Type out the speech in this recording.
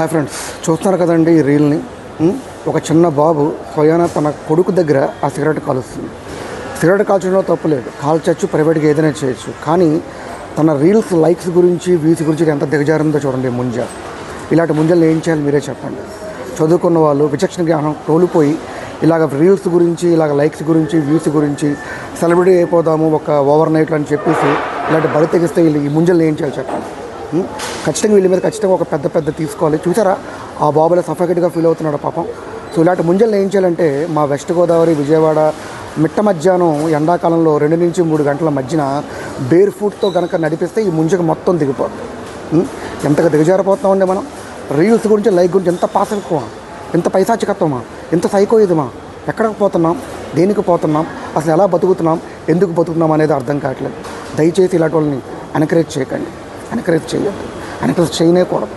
Hi friends, చూస్తున్నారు కదండి ఈ రీల్ని. ఒక చిన్న బాబు స్వయాన తన కొడుకు దగ్గర ఆ సిగరెట్ కాలుస్తుంది. సిగరెట్ కాల్చడంలో తప్పు లేదు, కాల్చచ్చు, ప్రైవేట్గా ఏదైనా చేయొచ్చు. కానీ తన రీల్స్ లైక్స్ గురించి వ్యూస్ గురించి ఎంత దిగజారిందో చూడండి ముంజ. ఇలాంటి ముంజలు ఏం చేయాలి మీరే చెప్పండి. చదువుకున్న వాళ్ళు విచక్షణ జ్ఞానం కోల్పోయి ఇలాగ రీల్స్ గురించి, ఇలాగ లైక్స్ గురించి, వ్యూస్ గురించి సెలబ్రిటీ అయిపోదాము ఒక ఓవర్ నైట్లో అని చెప్పేసి ఇలాంటి బలి తెగిస్తే వీళ్ళు ఈ ముంజలు ఏం చేయాలి చెప్పండి. ఖచ్చితంగా వీళ్ళ మీద ఖచ్చితంగా ఒక పెద్ద తీసుకోవాలి. చూసారా ఆ బాబులో సఫకేట్గా ఫీల్ అవుతున్నాడు పాపం. సో ఇలాంటి ముంజలు ఏం చేయాలంటే మా వెస్ట్ గోదావరి విజయవాడ మిట్ట మధ్యాహ్నం ఎండాకాలంలో 2 నుంచి 3 గంటల మధ్యన బేర్ ఫుట్తో కనుక నడిపిస్తే ఈ ముంజకు మొత్తం దిగిపోతుంది. ఎంతగా దిగజారిపోతున్నామండి మనం. రీల్స్ గురించి, లైక్ గురించి ఎంత పాసఎక్కువ, ఎంత పైశాచికత్వమా, ఎంత సైకోయిజమా, ఎక్కడికి పోతున్నాం, దేనికి పోతున్నాం, అసలు ఎలా బతుకుతున్నాం, ఎందుకు బతుకుతున్నాం అనేది అర్థం కావట్లేదు. దయచేసి ఇలాంటి వాళ్ళని ఎంకరేజ్ చేయకండి, ఎంకరేజ్ చేయొద్దు, ఎంకరేజ్ చేయనే కూడదు.